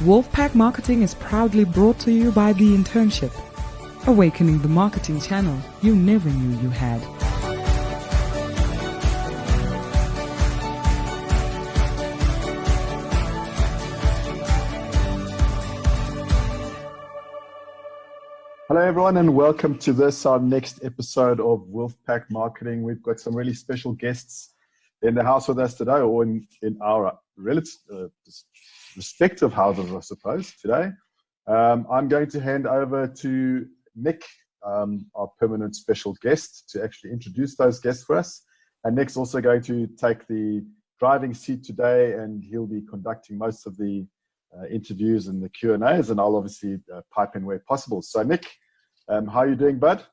Wolfpack Marketing is proudly brought to you by the Internship, awakening the marketing channel you never knew you had. Hello everyone and welcome to this, our next episode of Wolfpack Marketing. We've got some really special guests in the house with us today, or in our respective houses, I suppose, today. I'm going to hand over to Nick, our permanent special guest, to actually introduce those guests for us. And Nick's also going to take the driving seat today, and he'll be conducting most of the interviews and the Q&As, and I'll obviously pipe in where possible. So Nick, how are you doing, bud?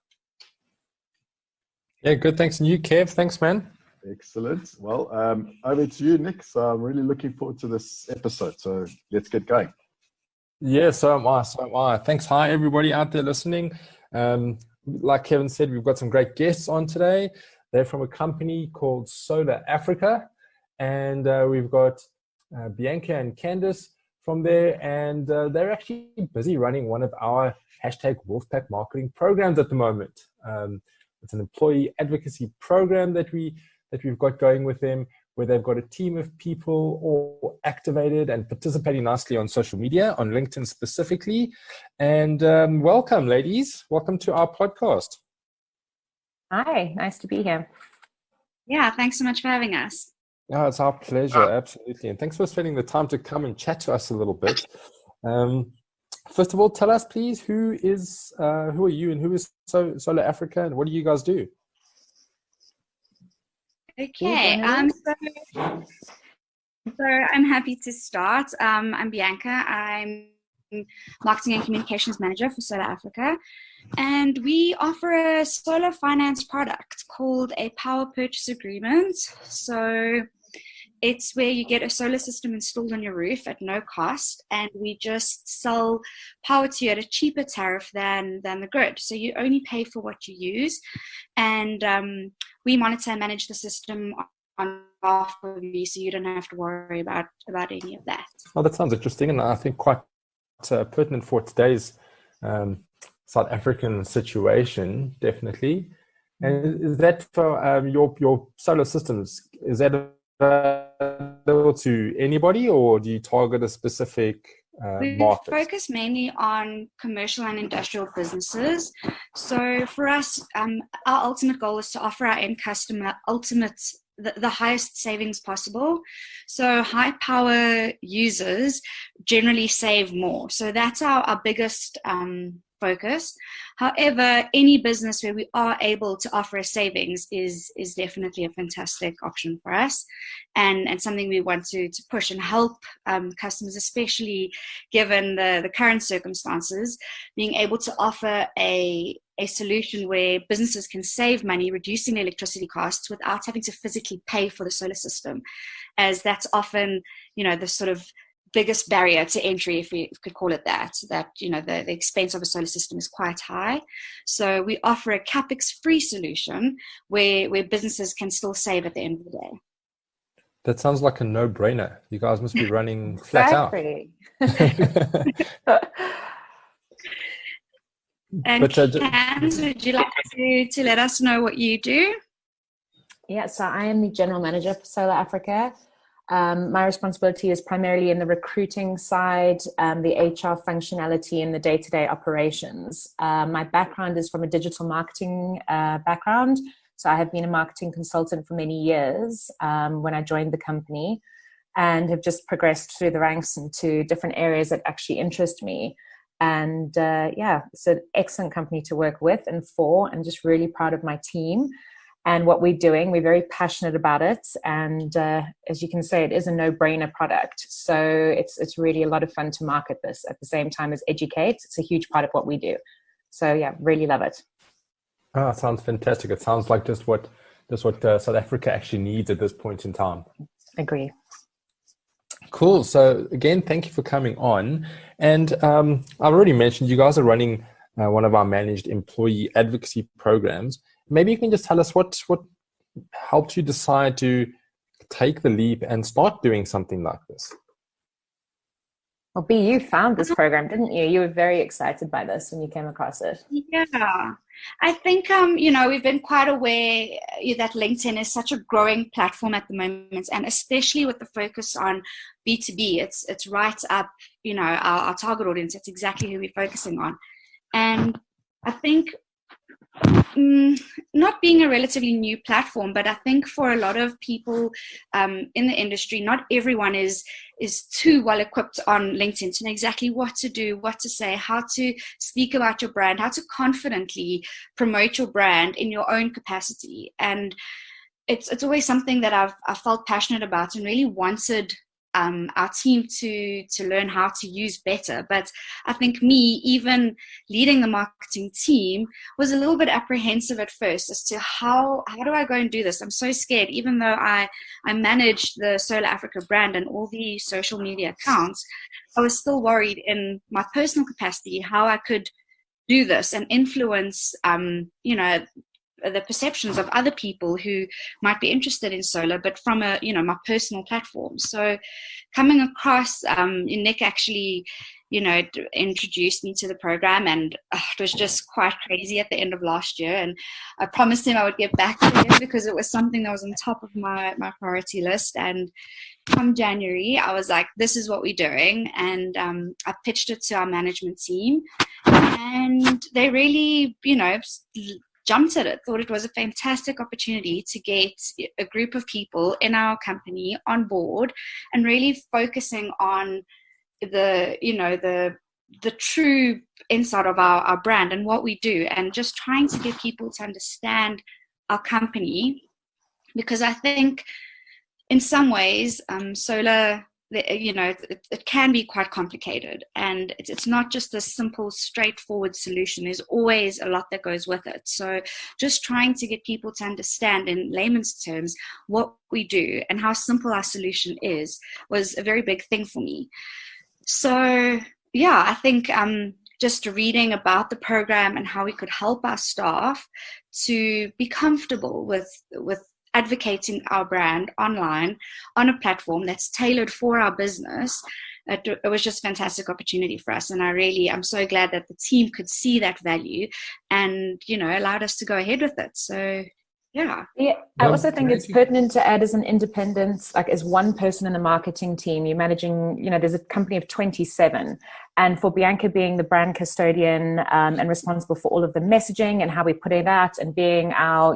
Yeah, good. Thanks. And you, Kev? Thanks, man. Excellent. Well, over to you, Nick. So I'm really looking forward to this episode. So let's get going. Yeah, so am I. Thanks. Hi, everybody out there listening. Like Kevin said, we've got some great guests on today. They're from a company called SolarAfrica, and we've got Bianca and Candice from there, and they're actually busy running one of our hashtag Wolfpack marketing programs at the moment. It's an employee advocacy program that we've got going with them, where they've got a team of people all activated and participating nicely on social media, on LinkedIn specifically. And welcome, ladies. Welcome to our podcast. Hi, nice to be here. Yeah, thanks so much for having us. Oh, it's our pleasure, absolutely. And thanks for spending the time to come and chat to us a little bit. First of all, tell us, please, who are you and who is SolarAfrica, and what do you guys do? Okay, so I'm happy to start. I'm Bianca. I'm Marketing and Communications Manager for SolarAfrica, and we offer a solar finance product called a power purchase agreement. So it's where you get a solar system installed on your roof at no cost, and we just sell power to you at a cheaper tariff than the grid. So you only pay for what you use, and we monitor and manage the system on behalf of you, so you don't have to worry about any of that. Oh, that sounds interesting, and I think quite pertinent for today's South African situation, definitely. And is that for your solar systems? Is that available to anybody, or do you target a specific market? We focus mainly on commercial and industrial businesses. So for us, our ultimate goal is to offer our end customer the highest savings possible. So high power users generally save more. So that's our biggest focus. However, any business where we are able to offer a savings is definitely a fantastic option for us, and something we want to push and help customers, especially given the current circumstances, being able to offer a solution where businesses can save money, reducing their electricity costs without having to physically pay for the solar system, as that's often, the sort of biggest barrier to entry, if we could call it that, the expense of a solar system is quite high. So we offer a capex-free solution where businesses can still save at the end of the day. That sounds like a no-brainer. You guys must be running flat out. And Candice, would you like to let us know what you do? Yeah, so I am the General Manager for SolarAfrica. My responsibility is primarily in the recruiting side, the HR functionality, and the day-to-day operations. My background is from a digital marketing background. So I have been a marketing consultant for many years when I joined the company, and have just progressed through the ranks into different areas that actually interest me. And it's an excellent company to work with and for, and just really proud of my team and what we're doing. We're very passionate about it, and as you can say, it is a no-brainer product. So it's really a lot of fun to market this at the same time as educate. It's a huge part of what we do. So yeah, really love it. Ah, sounds fantastic. It sounds like just what South Africa actually needs at this point in time. Agree. Cool. So again, thank you for coming on. And I've already mentioned you guys are running one of our managed employee advocacy programs. Maybe you can just tell us what helped you decide to take the leap and start doing something like this. Well, B, you found this program, didn't you? You were very excited by this when you came across it. Yeah, I think we've been quite aware that LinkedIn is such a growing platform at the moment, and especially with the focus on B2B, it's right up our target audience. It's exactly who we're focusing on, and I think not being a relatively new platform, but I think for a lot of people in the industry, not everyone is too well equipped on LinkedIn to know exactly what to do, what to say, how to speak about your brand, how to confidently promote your brand in your own capacity. And it's always something that I've felt passionate about and really wanted our team to learn how to use better. But I think me, even leading the marketing team, was a little bit apprehensive at first as to how do I go and do this? I'm so scared, even though I manage the SolarAfrica brand and all the social media accounts, I was still worried in my personal capacity how I could do this and influence the perceptions of other people who might be interested in solar, but from my personal platform. So coming across, Nick actually, introduced me to the program, and it was just quite crazy at the end of last year. And I promised him I would get back to him because it was something that was on top of my priority list. And come January, I was like, this is what we're doing. And I pitched it to our management team, and they really, jumped at it, thought it was a fantastic opportunity to get a group of people in our company on board and really focusing on the true inside of our brand and what we do, and just trying to get people to understand our company, because I think in some ways solar, it can be quite complicated, and it's not just a simple, straightforward solution. There's always a lot that goes with it. So just trying to get people to understand in layman's terms what we do and how simple our solution is was a very big thing for me. So yeah, I think just reading about the program and how we could help our staff to be comfortable with advocating our brand online on a platform that's tailored for our business, it was just a fantastic opportunity for us. And I'm so glad that the team could see that value and, allowed us to go ahead with it. So, yeah. Yeah, I also think it's pertinent to add as an independent, like as one person in the marketing team, you're managing, there's a company of 27. And for Bianca being the brand custodian and responsible for all of the messaging and how we put it out, and being our,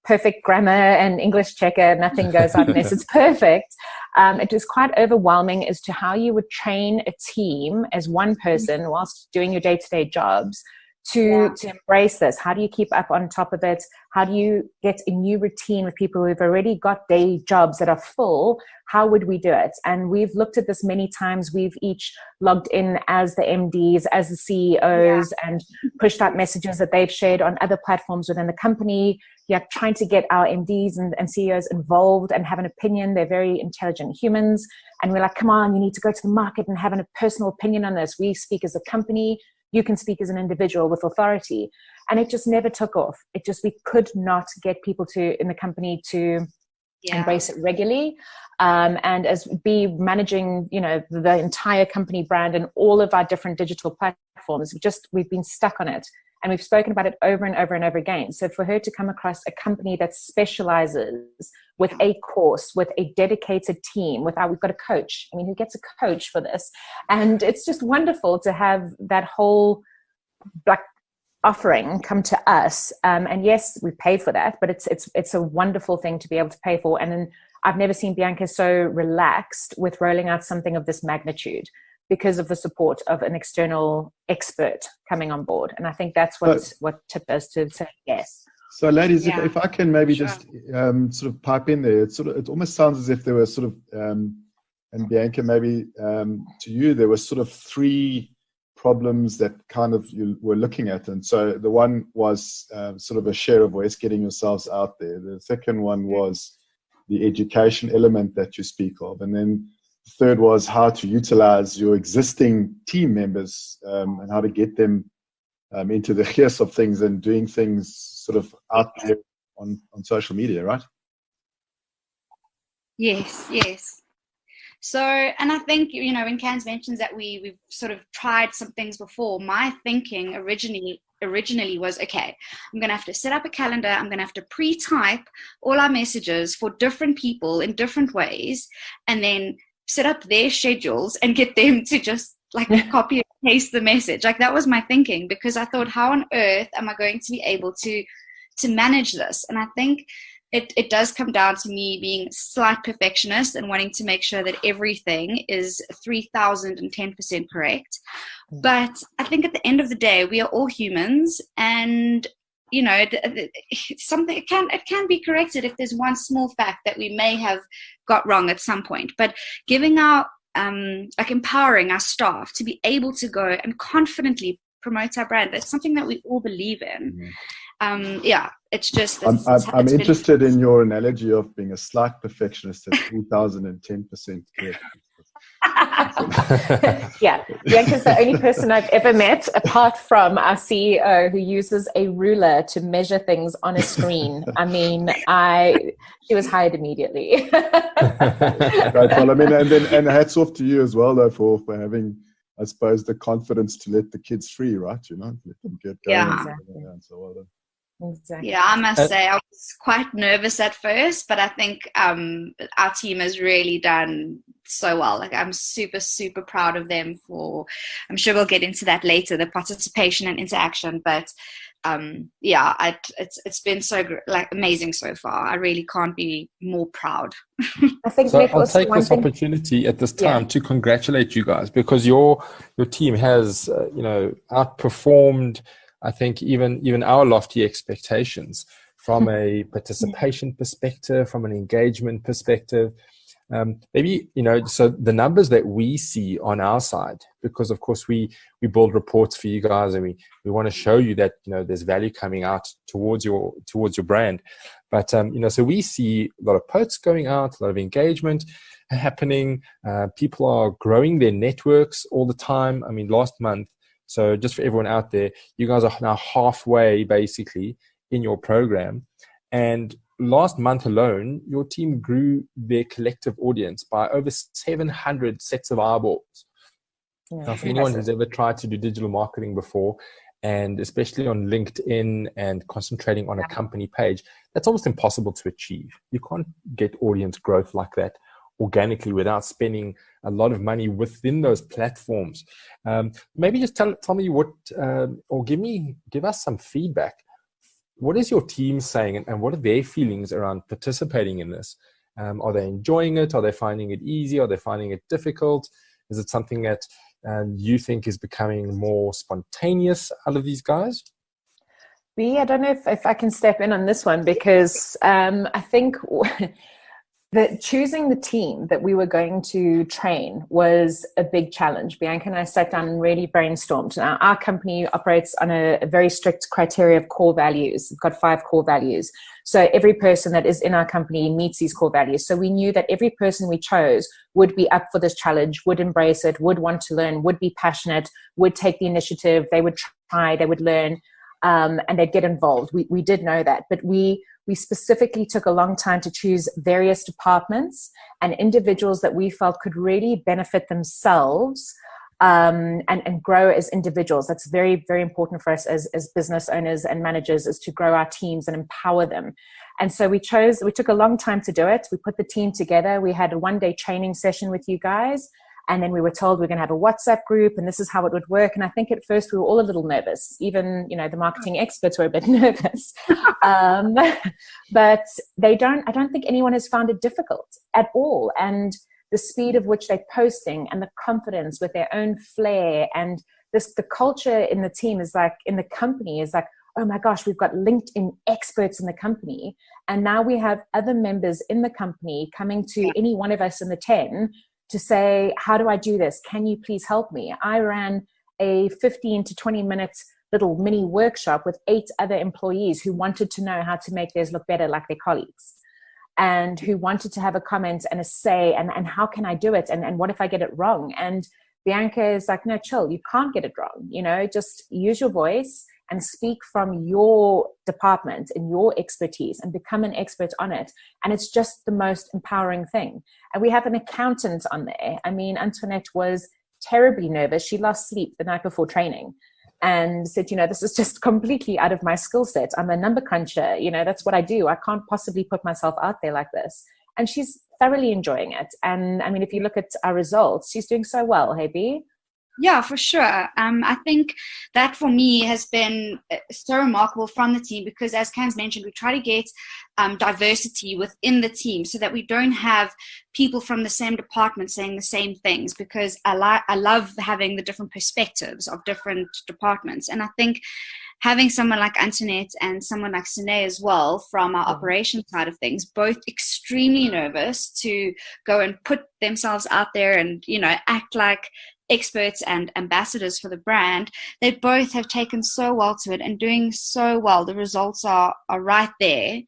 perfect grammar and English checker, nothing goes out unless it's perfect. It was quite overwhelming as to how you would train a team as one person whilst doing your day-to-day jobs to embrace this. How do you keep up on top of it? How do you get a new routine with people who've already got day jobs that are full? How would we do it? And we've looked at this many times. We've each logged in as the MDs, as the CEOs, and pushed out messages that they've shared on other platforms within the company. Trying to get our MDs and CEOs involved and have an opinion. They're very intelligent humans. And we're like, come on, you need to go to the market and have a personal opinion on this. We speak as a company. You can speak as an individual with authority. And it just never took off. We could not get people in the company to embrace it regularly. And as be managing, the entire company brand and all of our different digital platforms, we've been stuck on it. And we've spoken about it over and over and over again. So for her to come across a company that specializes with a course, with a dedicated team, we've got a coach. I mean, who gets a coach for this? And it's just wonderful to have that whole offering come to us. And yes, we pay for that, but it's a wonderful thing to be able to pay for. And then I've never seen Bianca so relaxed with rolling out something of this magnitude, because of the support of an external expert coming on board. And I think that's what tipped us to say yes. So ladies, if I can maybe just sort of pipe in there, it almost sounds as if there were sort of, and Bianca, maybe to you, there were sort of three problems that kind of you were looking at. And so the one was sort of a share of voice, getting yourselves out there. The second one was the education element that you speak of. And then the third was how to utilize your existing team members and how to get them into the gears of things and doing things sort of out there on social media, right? Yes. So, and I think, when Candice mentions that we've sort of tried some things before, my thinking originally was, okay, I'm going to have to set up a calendar. I'm going to have to pre-type all our messages for different people in different ways, and then set up their schedules and get them to just like copy and paste the message. Like, that was my thinking, because I thought, how on earth am I going to be able to manage this? And I think it does come down to me being a slight perfectionist and wanting to make sure that everything is 3010% correct. But I think at the end of the day, we are all humans, and something it can be corrected if there's one small fact that we may have got wrong at some point. But giving our empowering our staff to be able to go and confidently promote our brand, that's something that we all believe in. It's just I'm interested in your analogy of being a slight perfectionist at 3010% correct. Yeah, Bianca's the only person I've ever met, apart from our CEO, who uses a ruler to measure things on a screen. I mean, she was hired immediately. Right, well, I mean, and hats off to you as well, though, for having, I suppose, the confidence to let the kids free, right? Let them get going. Yeah. Exactly. And so well done. Exactly. Yeah, I must say I was quite nervous at first, but I think our team has really done so well. Like, I'm super, super proud of them for, I'm sure we'll get into that later, the participation and interaction. But it's been so amazing so far. I really can't be more proud. I think so I'll take this opportunity at this time to congratulate you guys, because your team has outperformed, I think, even our lofty expectations from a participation perspective, from an engagement perspective. Maybe, so the numbers that we see on our side, because of course we build reports for you guys, and we want to show you that, there's value coming out towards your brand. But, so we see a lot of posts going out, a lot of engagement happening. People are growing their networks all the time. I mean, last month, so just for everyone out there, you guys are now halfway basically in your program. And last month alone, your team grew their collective audience by over 700 sets of eyeballs. Yeah, now, for anyone who's ever tried to do digital marketing before, and especially on LinkedIn and concentrating on a company page, that's almost impossible to achieve. You can't get audience growth like that organically without spending a lot of money within those platforms. Maybe just tell me what, or give us some feedback. What is your team saying, and what are their feelings around participating in this? Are they enjoying it? Are they finding it easy? Are they finding it difficult? Is it something that you think is becoming more spontaneous out of these guys? I don't know if I can step in on this one, because I think that choosing the team that we were going to train was a big challenge. Bianca and I sat down and really brainstormed. Now, our company operates on a very strict criteria of core values. We've got 5 core values. So every person that is in our company meets these core values. So we knew that every person we chose would be up for this challenge, would embrace it, would want to learn, would be passionate, would take the initiative, they would try, they would learn, and they'd get involved. We did know that, but we specifically took a long time to choose various departments and individuals that we felt could really benefit themselves and grow as individuals. That's very, very important for us as business owners and managers, is to grow our teams and empower them. And so we took a long time to do it. We put the team together. We had a 1-day training session with you guys. And then we were told we're going to have a WhatsApp group, and this is how it would work. And I think at first we were all a little nervous. Even, the marketing experts were a bit nervous. But I don't think anyone has found it difficult at all. And the speed of which they're posting, and the confidence with their own flair, and the culture in the team in the company is like, oh my gosh, we've got LinkedIn experts in the company. And now we have other members in the company coming to any one of us in the 10 to say, how do I do this? Can you please help me? I ran a 15 to 20 minutes little mini workshop with 8 other employees who wanted to know how to make theirs look better like their colleagues, and who wanted to have a comment and a say, and how can I do it? And what if I get it wrong? And Bianca is like, no, chill, you can't get it wrong. Just use your voice and speak from your department and your expertise and become an expert on it. And it's just the most empowering thing. And we have an accountant on there. I mean, Antoinette was terribly nervous. She lost sleep the night before training and said, this is just completely out of my skill set. I'm a number cruncher. That's what I do. I can't possibly put myself out there like this. And she's thoroughly enjoying it. And I mean, if you look at our results, she's doing so well. Hey, B? Yeah, for sure. I think that for me has been so remarkable from the team because, as Can's mentioned, we try to get diversity within the team so that we don't have people from the same department saying the same things, because I love having the different perspectives of different departments. And I think having someone like Antoinette and someone like Sine as well from our operations side of things, both extremely nervous to go and put themselves out there and, act like experts and ambassadors for the brand, they both have taken so well to it and doing so well. The results are right there,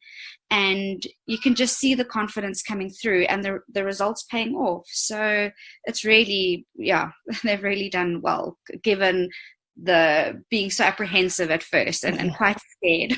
and you can just see the confidence coming through and the results paying off. So it's really, they've really done well, given the being so apprehensive at first and quite scared.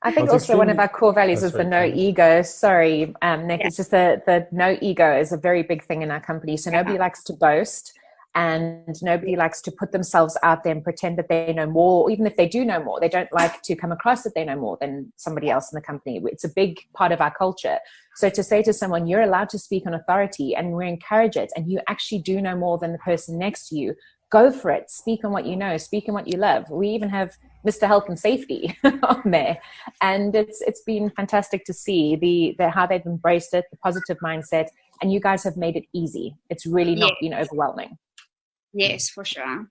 I think also one of our core values is the no ego. Sorry, Nick, it's just the no ego is a very big thing in our company. So nobody likes to boast. And nobody likes to put themselves out there and pretend that they know more. Or even if they do know more, they don't like to come across that they know more than somebody else in the company. It's a big part of our culture. So to say to someone, you're allowed to speak on authority and we encourage it, and you actually do know more than the person next to you, go for it. Speak on what you know, speak on what you love. We even have Mr. Health and Safety on there. And it's been fantastic to see the how they've embraced it, the positive mindset, and you guys have made it easy. It's really not been overwhelming. Yes, for sure.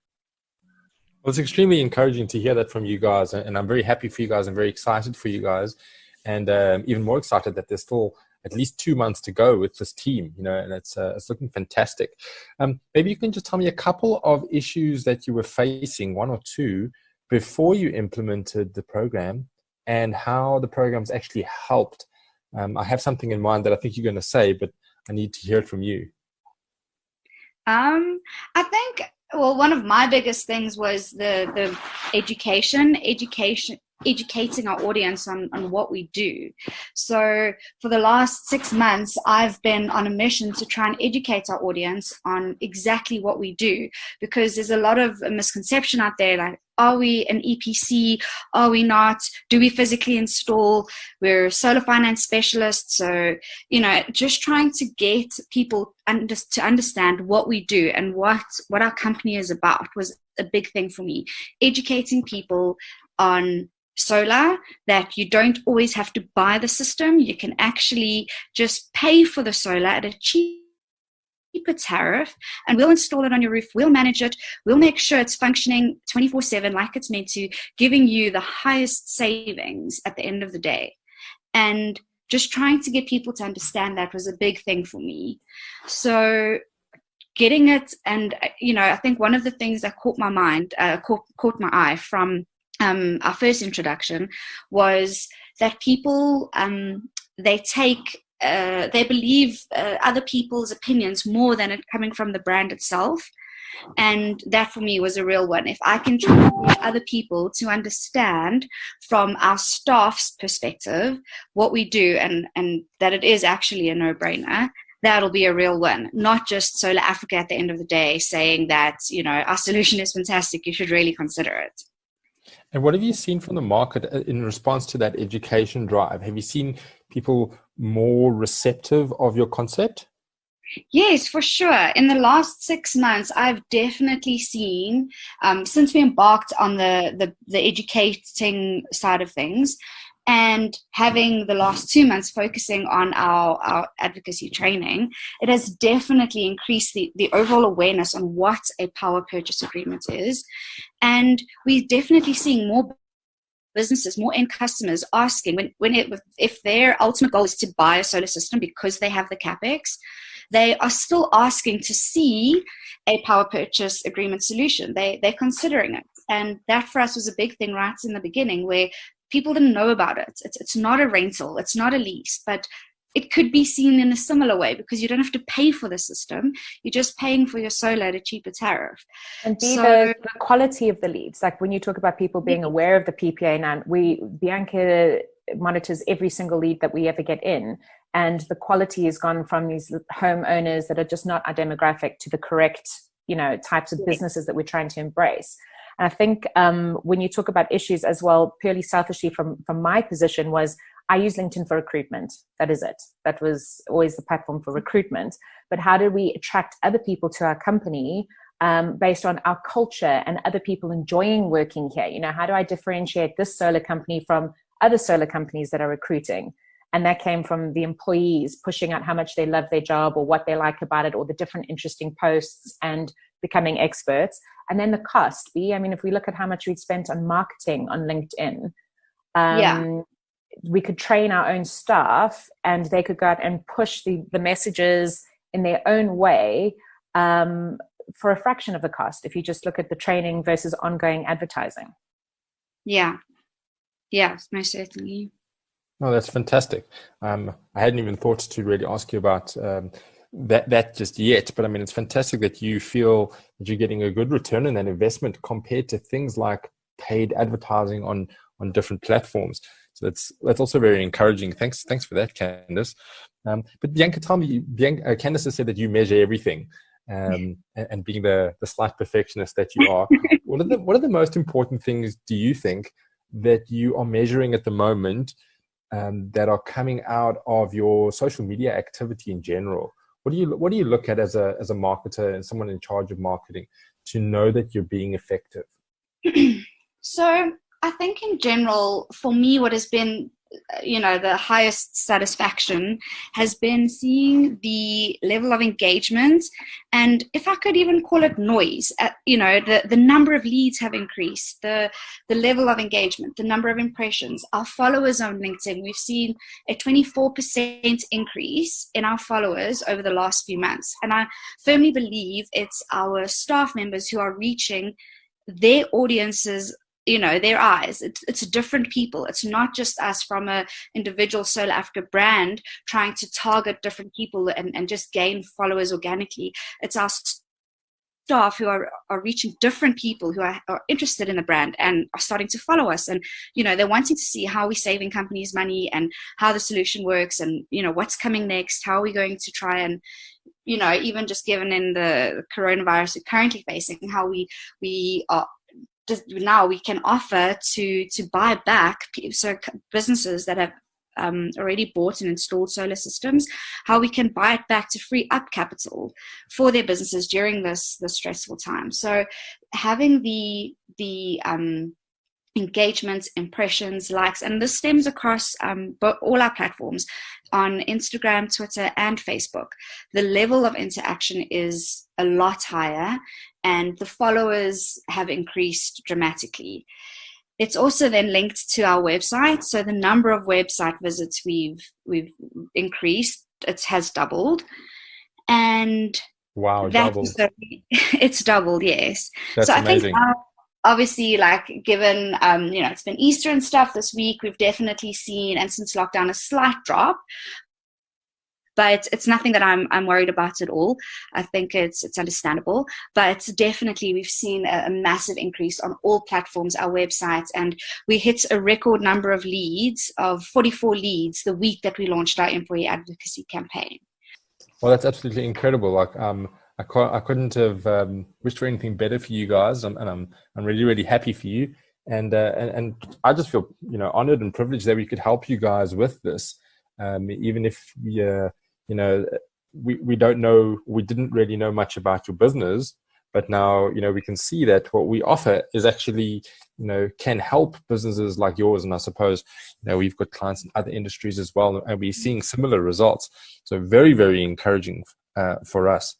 Well, it's extremely encouraging to hear that from you guys, and I'm very happy for you guys. I'm very excited for you guys, and even more excited that there's still at least 2 months to go with this team, and it's looking fantastic. Maybe you can just tell me a couple of issues that you were facing, one or two, before you implemented the program, and how the program's actually helped. I have something in mind that I think you're going to say, but I need to hear it from you. I think, one of my biggest things was the educating our audience on what we do. So for the last 6 months, I've been on a mission to try and educate our audience on exactly what we do, because there's a lot of misconception out there, like, are we an EPC? Are we not? Do we physically install? We're solar finance specialists. So, just trying to get people to understand what we do and what our company is about was a big thing for me. Educating people on solar, that you don't always have to buy the system. You can actually just pay for the solar at a cheaper tariff, and we'll install it on your roof. We'll manage it. We'll make sure it's functioning 24/7 like it's meant to, giving you the highest savings at the end of the day. And just trying to get people to understand that was a big thing for me. So getting it, and I think one of the things that caught my eye from our first introduction was that people they believe other people's opinions more than it coming from the brand itself. And that for me was a real one. If I can try to get other people to understand from our staff's perspective what we do, and that it is actually a no-brainer, that'll be a real win. Not just SolarAfrica at the end of the day saying that, our solution is fantastic, you should really consider it. And what have you seen from the market in response to that education drive? Have you seen people more receptive of your concept? Yes, for sure. In the last 6 months, I've definitely seen, since we embarked on the educating side of things, and having the last 2 months focusing on our advocacy training, it has definitely increased the overall awareness on what a power purchase agreement is. And we're definitely seeing more businesses, more end customers asking if their ultimate goal is to buy a solar system because they have the capex, they are still asking to see a power purchase agreement solution. They're considering it. And that for us was a big thing right in the beginning, where people didn't know about it. It's not a rental, it's not a lease, but it could be seen in a similar way, because you don't have to pay for the system. You're just paying for your solar at a cheaper tariff. And the quality of the leads. Like when you talk about people being aware of the PPA now, Bianca monitors every single lead that we ever get in. And the quality has gone from these homeowners that are just not our demographic to the correct, types of businesses that we're trying to embrace. And I think when you talk about issues as well, purely selfishly from my position, was I use LinkedIn for recruitment. That is it. That was always the platform for recruitment. But how do we attract other people to our company based on our culture and other people enjoying working here? How do I differentiate this solar company from other solar companies that are recruiting? And that came from the employees pushing out how much they love their job or what they like about it, or the different interesting posts, and becoming experts. And then the cost. If we look at how much we'd spent on marketing on LinkedIn, we could train our own staff and they could go out and push the messages in their own way for a fraction of the cost, if you just look at the training versus ongoing advertising. Yeah, most certainly. Oh, that's fantastic. I hadn't even thought to really ask you about that just yet, but it's fantastic that you feel that you're getting a good return on that investment compared to things like paid advertising on different platforms. So that's also very encouraging. Thanks for that, Candice. But Bianca, tell me, Candice has said that you measure everything, and being the slight perfectionist that you are, what are the most important things do you think that you are measuring at the moment that are coming out of your social media activity in general? What do you look at as a marketer and someone in charge of marketing to know that you're being effective? So I think in general, for me, what has been the highest satisfaction has been seeing the level of engagement, and if I could even call it noise, the number of leads have increased, the level of engagement, the number of impressions, our followers on LinkedIn. We've seen a 24% increase in our followers over the last few months, and I firmly believe it's our staff members who are reaching their audiences, their eyes. It's different people. It's not just us from a individual SolarAfrica brand trying to target different people and just gain followers organically. It's our staff who are reaching different people who are interested in the brand and are starting to follow us. And, they're wanting to see how we're saving companies money and how the solution works and, what's coming next, how are we going to try and, even just given in the coronavirus we're currently facing, how we are now we can offer to buy back, so businesses that have already bought and installed solar systems, how we can buy it back to free up capital for their businesses during this stressful time. So having the engagements, impressions, likes, and this stems across all our platforms on Instagram, Twitter, and Facebook. The level of interaction is a lot higher, and the followers have increased dramatically. It's also then linked to our website. So the number of website visits we've increased, it has doubled. And wow, doubled. It's doubled, yes. That's so amazing. I think obviously, given it's been Easter and stuff this week, we've definitely seen, and since lockdown, a slight drop. But it's nothing that I'm worried about at all. I think it's understandable. But definitely we've seen a massive increase on all platforms, our websites, and we hit a record number of leads, of 44 leads, the week that we launched our employee advocacy campaign. Well, that's absolutely incredible. I couldn't have wished for anything better for you guys, and I'm really, really happy for you. And I just feel honored and privileged that we could help you guys with this, even if we don't know, we didn't really know much about your business, but now we can see that what we offer is actually can help businesses like yours. And I suppose we've got clients in other industries as well, and we're seeing similar results. So very, very encouraging for us.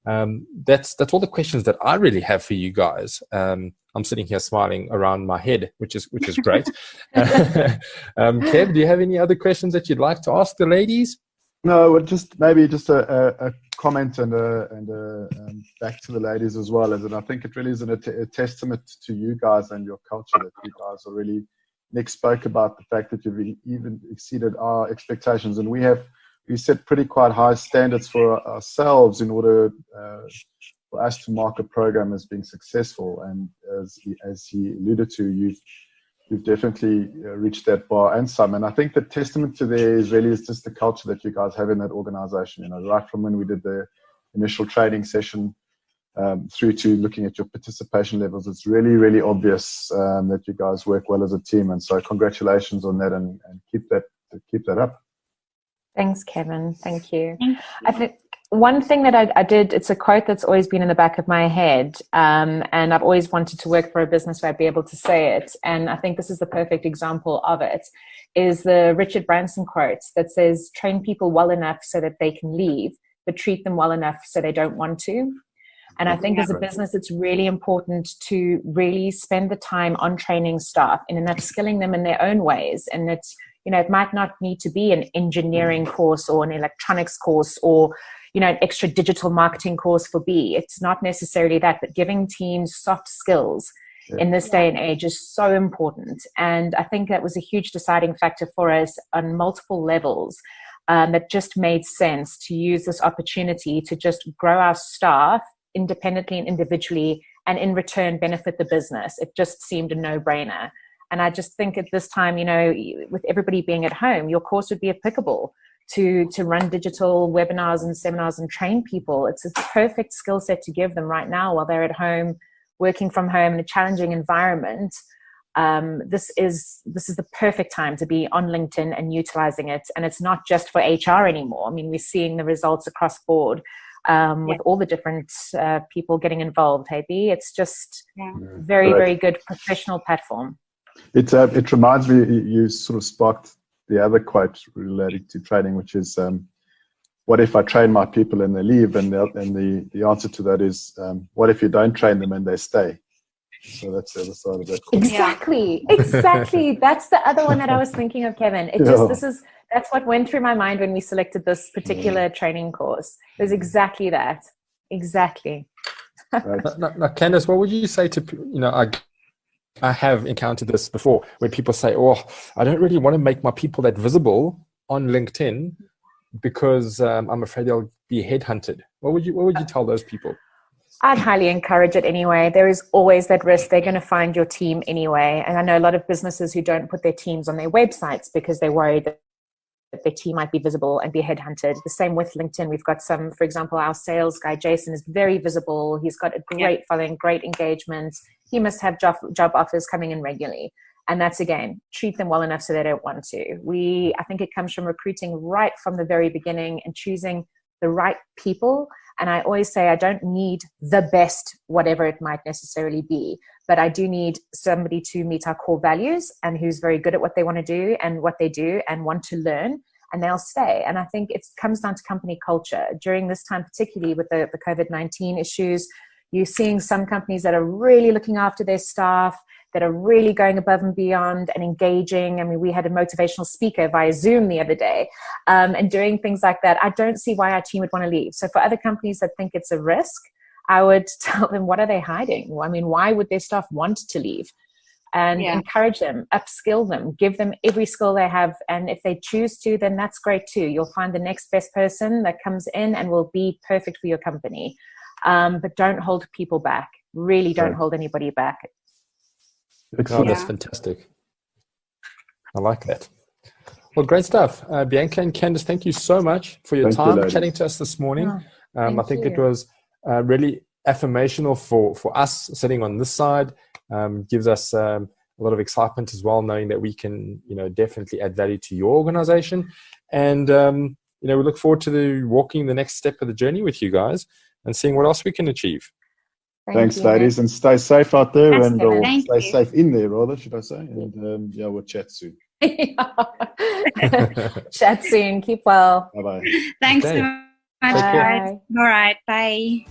That's all the questions that I really have for you guys. I'm sitting here smiling around my head, which is great. Kev, do you have any other questions that you'd like to ask the ladies? No, just maybe just a comment and back to the ladies as well. And I think it really is a testament to you guys and your culture that you guys are really. Nick spoke about the fact that you've even exceeded our expectations, and we have we set pretty quite high standards for ourselves in order for us to mark a program as being successful. And as he alluded to, you've definitely reached that bar and some. And I think the testament to there is just the culture that you guys have in that organization. You know, right from when we did the initial training session through to looking at your participation levels, it's really, really obvious that you guys work well as a team. And so congratulations on that, and keep that up. Thanks, Kevin. Thank you. I think one thing that I did, it's a quote that's always been in the back of my head, and I've always wanted to work for a business where I'd be able to say it, and I think this is the perfect example of it, is the Richard Branson quote that says, train people well enough so that they can leave, but treat them well enough so they don't want to. And I think as a business, it's really important to really spend the time on training staff and upskilling them in their own ways. And it's, you know, it might not need to be an engineering course or an electronics course or, you know, an extra digital marketing course for B. It's not necessarily that, but giving teams soft skills in this day and age is so important. And I think that was a huge deciding factor for us on multiple levels. That just made sense to use this opportunity to just grow our staff independently and individually, and in return benefit the business. It just seemed a no-brainer. And I just think at this time, you know, with everybody being at home, your course would be applicable to run digital webinars and seminars and train people. It's a perfect skill set to give them right now while they're at home, working from home in a challenging environment. This is the perfect time to be on LinkedIn and utilizing it. And it's not just for HR anymore. I mean, we're seeing the results across board with all the different people getting involved. Hey, B, it's just very, very good professional platform. It reminds me, you sort of sparked the other quote related to training, which is, what if I train my people and they leave? And the answer to that is, what if you don't train them and they stay? So that's the other side of that coin. Exactly. That's the other one that I was thinking of, Kevin. That's what went through my mind when we selected this particular training course. It was exactly that. Exactly. Right. Now, Candice, what would you say to, you know, I have encountered this before where people say, oh, I don't really want to make my people that visible on LinkedIn because I'm afraid they'll be headhunted. What would you tell those people? I'd highly encourage it anyway. There is always that risk. They're going to find your team anyway. And I know a lot of businesses who don't put their teams on their websites because they're worried that their team might be visible and be headhunted. The same with LinkedIn. We've got some, for example, our sales guy, Jason, is very visible. He's got a great following, great engagement. He must have job offers coming in regularly. And that's, again, treat them well enough so they don't want to. I think it comes from recruiting right from the very beginning and choosing the right people. And I always say I don't need the best, whatever it might necessarily be, but I do need somebody to meet our core values and who's very good at what they want to do and what they do and want to learn, and they'll stay. And I think it comes down to company culture. During this time, particularly with the COVID-19 issues, you're seeing some companies that are really looking after their staff, that are really going above and beyond and engaging. I mean, we had a motivational speaker via Zoom the other day and doing things like that. I don't see why our team would want to leave. So for other companies that think it's a risk, I would tell them, what are they hiding? I mean, why would their staff want to leave? And encourage them, upskill them, give them every skill they have. And if they choose to, then that's great too. You'll find the next best person that comes in and will be perfect for your company. But don't hold people back. Really don't hold anybody back. Oh, that's fantastic. I like that. Well, great stuff. Bianca and Candice, thank you so much for your time chatting to us this morning. I think it was really affirmational for us sitting on this side. Gives us a lot of excitement as well, knowing that we can, you know, definitely add value to your organization. And, you know, we look forward to walking the next step of the journey with you guys and seeing what else we can achieve. Thanks, ladies, and stay safe out there, and stay safe in there, rather, should I say? And we'll chat soon. Chat soon. Keep well. Bye-bye. Thanks so much, guys. All right. Bye.